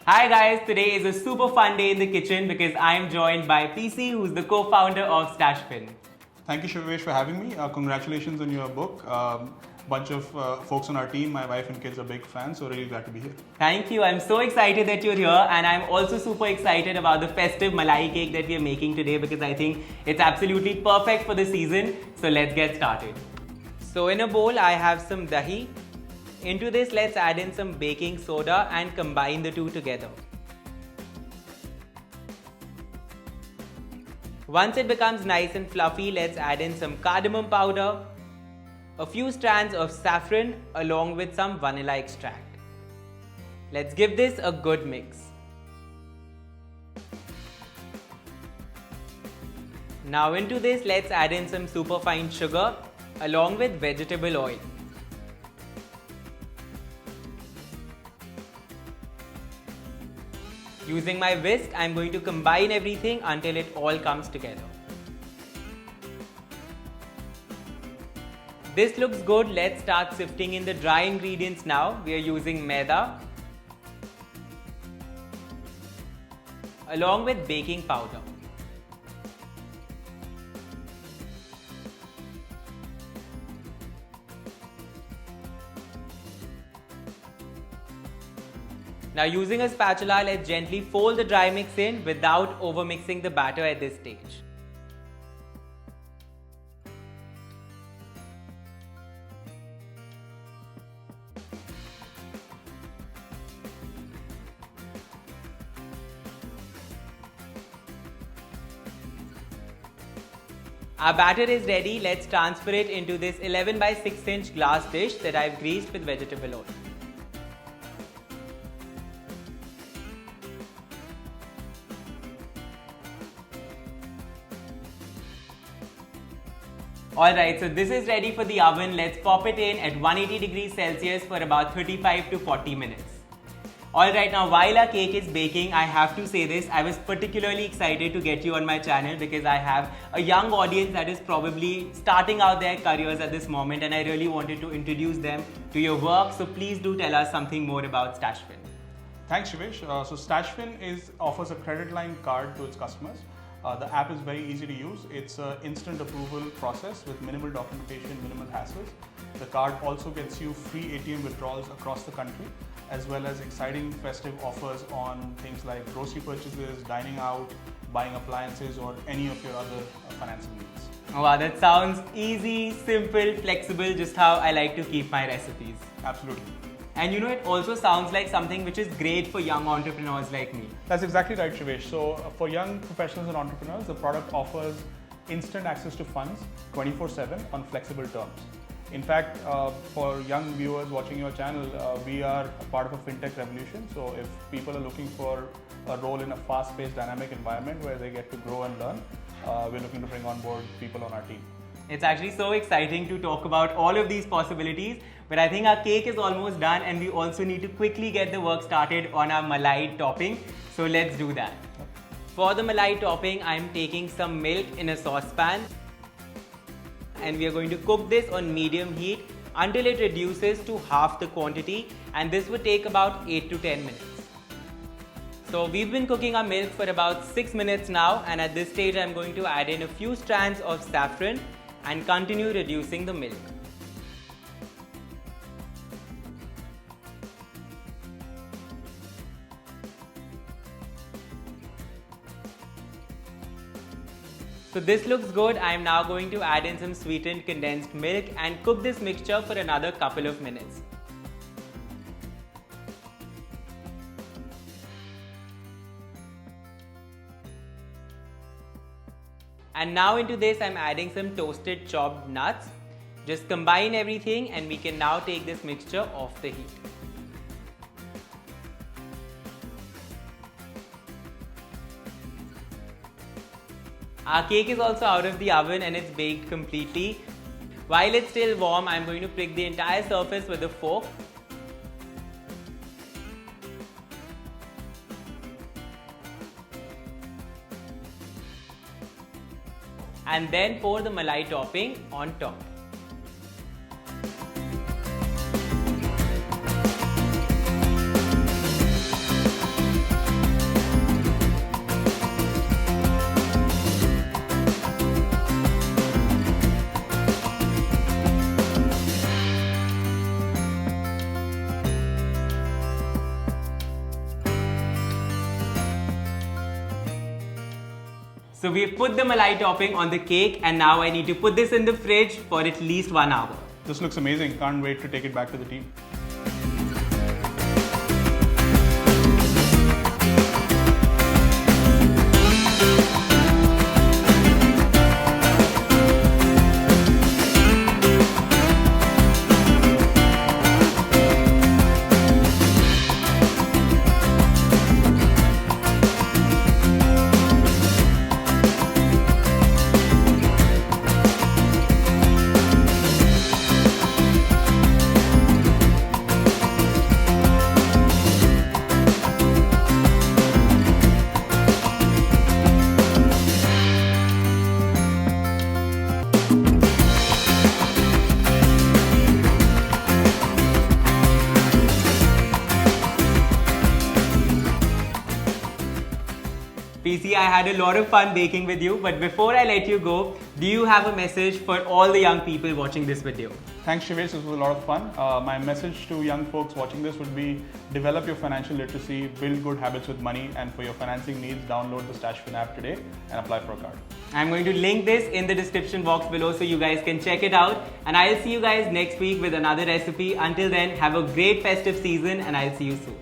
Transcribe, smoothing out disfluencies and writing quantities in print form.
Hi guys, today is a super fun day in the kitchen because I am joined by PC, who's the co-founder of Stashfin. Thank you, Shivesh, for having me. Congratulations on your book. Bunch of folks on our team, my wife and kids are big fans, so really glad to be here. Thank you. I'm so excited that you're here, and I'm also super excited about the festive malai cake that we are making today because I think it's absolutely perfect for the season. So let's get started. So in a bowl, I have some dahi. Into this, let's add in some baking soda and combine the two together. Once it becomes nice and fluffy, let's add in some cardamom powder, a few strands of saffron along with some vanilla extract. Let's give this a good mix. Now into this, let's add in some superfine sugar along with vegetable oil. Using my whisk, I'm going to combine everything until it all comes together. This looks good. Let's start sifting in the dry ingredients now. We are using maida along with baking powder. Now using a spatula, let's gently fold the dry mix in without overmixing the batter at this stage. Our batter is ready. Let's transfer it into this 11 by 6 inch glass dish that I've greased with vegetable oil. Alright, so this is ready for the oven. Let's pop it in at 180 degrees Celsius for about 35 to 40 minutes. Alright, now while our cake is baking, I have to say this. I was particularly excited to get you on my channel because I have a young audience that is probably starting out their careers at this moment, and I really wanted to introduce them to your work. So please do tell us something more about Stashfin. Thanks, Shivesh. So Stashfin offers a credit line card to its customers. The app is very easy to use. It's an instant approval process with minimal documentation, minimal hassles. The card also gets you free ATM withdrawals across the country, as well as exciting festive offers on things like grocery purchases, dining out, buying appliances, or any of your other financing needs. Oh, wow, that sounds easy, simple, flexible, just how I like to keep my recipes. Absolutely. And you know, it also sounds like something which is great for young entrepreneurs like me. That's exactly right, Shivesh. So for young professionals and entrepreneurs, the product offers instant access to funds 24/7 on flexible terms. In fact, for young viewers watching your channel, we are a part of a fintech revolution. So if people are looking for a role in a fast-paced, dynamic environment where they get to grow and learn, we're looking to bring on board people on our team. It's actually so exciting to talk about all of these possibilities, but I think our cake is almost done and we also need to quickly get the work started on our malai topping. So let's do that. For the malai topping, I'm taking some milk in a saucepan and we are going to cook this on medium heat until it reduces to half the quantity, and this would take about 8 to 10 minutes. So we've been cooking our milk for about 6 minutes now, and at this stage I'm going to add in a few strands of saffron and continue reducing the milk. So this looks good. I am now going to add in some sweetened condensed milk and cook this mixture for another couple of minutes. And now into this I'm adding some toasted chopped nuts. Just combine everything and we can now take this mixture off the heat. Our cake is also out of the oven and it's baked completely. While it's still warm, I'm going to prick the entire surface with a fork. And then pour the malai topping on top. So we've put the malai topping on the cake and now I need to put this in the fridge for at least 1 hour. This looks amazing. Can't wait to take it back to the team. PC, I had a lot of fun baking with you, but before I let you go, do you have a message for all the young people watching this video? Thanks, Shivesh. This was a lot of fun. My message to young folks watching this would be develop your financial literacy, build good habits with money, and for your financing needs, download the StashFin app today and apply for a card. I'm going to link this in the description box below so you guys can check it out. And I'll see you guys next week with another recipe. Until then, have a great festive season and I'll see you soon.